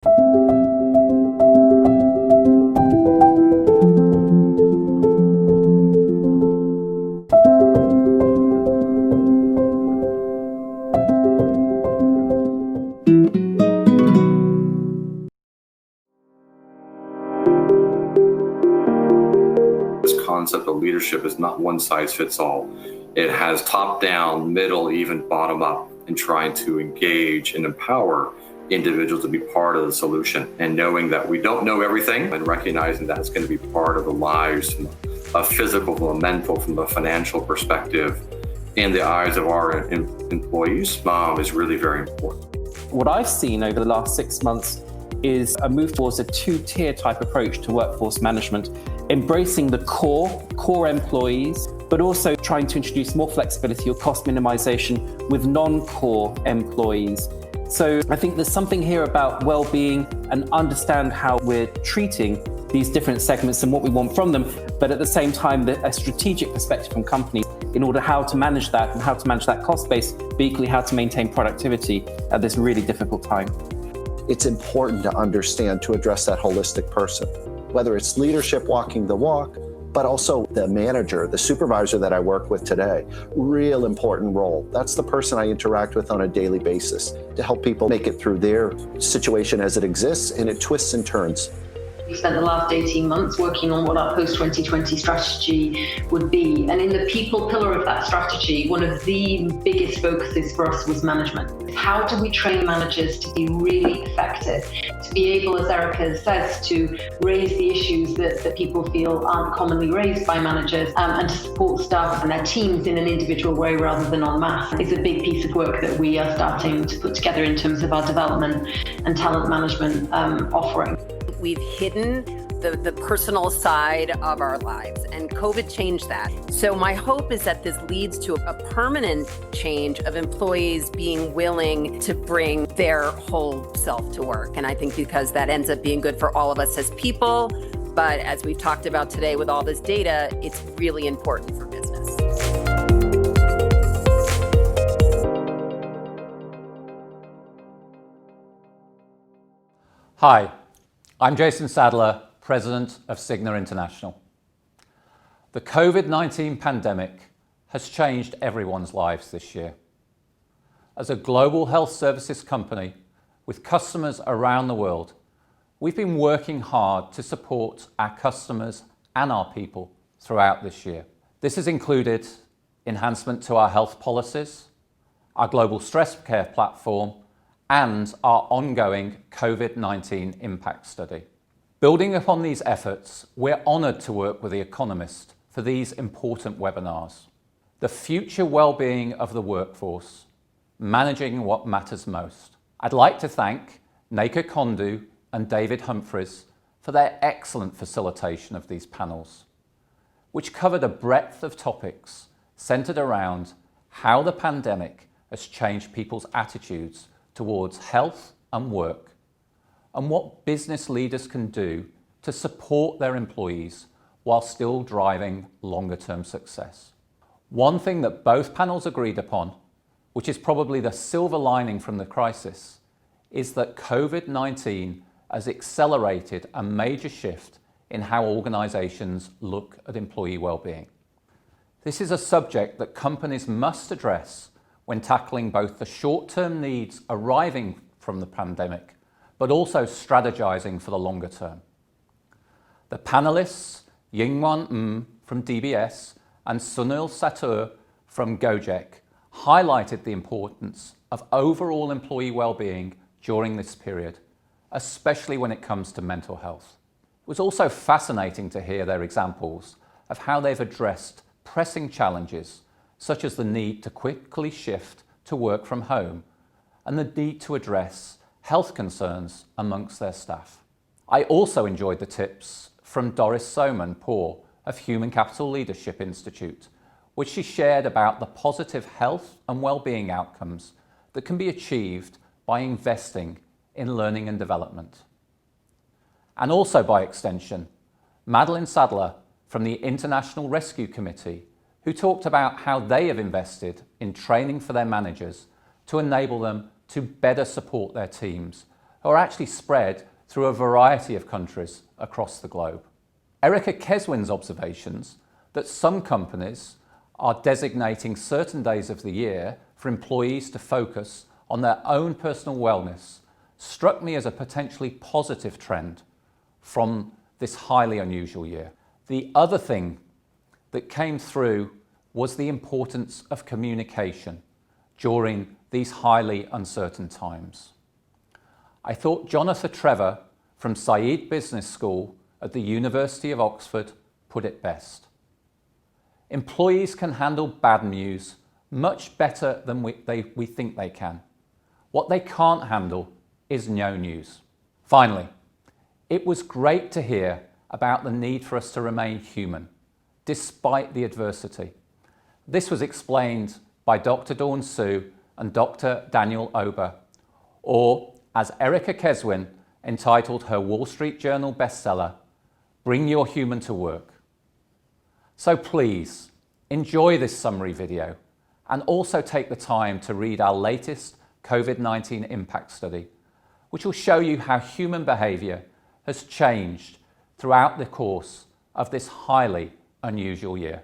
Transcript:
Concept of leadership is not one size fits all. It has top down, middle, even bottom up, and trying to engage and empower individuals to be part of the solution, and knowing that we don't know everything and recognizing that it's going to be part of the lives from a physical, from a mental, from a financial perspective in the eyes of our employees is really very important. What I've seen over the last 6 months is a move towards a two-tier type approach to workforce management, embracing the core employees, but also trying to introduce more flexibility or cost minimization with non-core employees. So I think there's something here about well-being and understand how we're treating these different segments and what we want from them, but at the same time, a strategic perspective from companies in order how to manage that and how to manage that cost base, but equally how to maintain productivity at this really difficult time. It's important to understand to address that holistic person, whether it's leadership walking the walk, but also the manager, the supervisor that I work with today. Real important role. That's the person I interact with on a daily basis to help people make it through their situation as it exists, and it twists and turns. We spent the last 18 months working on what our post-2020 strategy would be. And in the people pillar of that strategy, one of the biggest focuses for us was management. How do we train managers to be really effective, to be able, as Erica says, to raise the issues that people feel aren't commonly raised by managers, and to support staff and their teams in an individual way rather than en masse is a big piece of work that we are starting to put together in terms of our development and talent management offering. We've hidden the personal side of our lives, and COVID changed that. So my hope is that this leads to a permanent change of employees being willing to bring their whole self to work. And I think because that ends up being good for all of us as people, but as we've talked about today with all this data, it's really important for business. Hi. I'm Jason Sadler, President of Cigna International. The COVID-19 pandemic has changed everyone's lives this year. As a global health services company with customers around the world, we've been working hard to support our customers and our people throughout this year. This has included enhancement to our health policies, our global stress care platform, and our ongoing COVID-19 impact study. Building upon these efforts, we're honoured to work with The Economist for these important webinars. The future well-being of the workforce, managing what matters most. I'd like to thank Neka Kondu and David Humphreys for their excellent facilitation of these panels, which covered a breadth of topics centred around how the pandemic has changed people's attitudes towards health and work, and what business leaders can do to support their employees while still driving longer-term success. One thing that both panels agreed upon, which is probably the silver lining from the crisis, is that COVID-19 has accelerated a major shift in how organisations look at employee well-being. This is a subject that companies must address when tackling both the short-term needs arriving from the pandemic, but also strategizing for the longer term. The panelists, Yingwan from DBS and Sunil Satur from Gojek, highlighted the importance of overall employee well-being during this period, especially when it comes to mental health. It was also fascinating to hear their examples of how they've addressed pressing challenges such as the need to quickly shift to work from home and the need to address health concerns amongst their staff. I also enjoyed the tips from Doris Soman-Poor of Human Capital Leadership Institute, which she shared about the positive health and well-being outcomes that can be achieved by investing in learning and development. And also by extension, Madeline Sadler from the International Rescue Committee, who talked about how they have invested in training for their managers to enable them to better support their teams are actually spread through a variety of countries across the globe. Erica Keswin's observations that some companies are designating certain days of the year for employees to focus on their own personal wellness struck me as a potentially positive trend from this highly unusual year. The other thing that came through was the importance of communication during these highly uncertain times. I thought Jonathan Trevor from Said Business School at the University of Oxford put it best. Employees can handle bad news much better than we think they can. What they can't handle is no news. Finally, it was great to hear about the need for us to remain human, despite the adversity. This was explained by Dr. Dawn Sue and Dr. Daniel Ober, or as Erica Keswin entitled her Wall Street Journal bestseller, Bring Your Human to Work. So please, enjoy this summary video and also take the time to read our latest COVID-19 impact study, which will show you how human behaviour has changed throughout the course of this highly unusual year.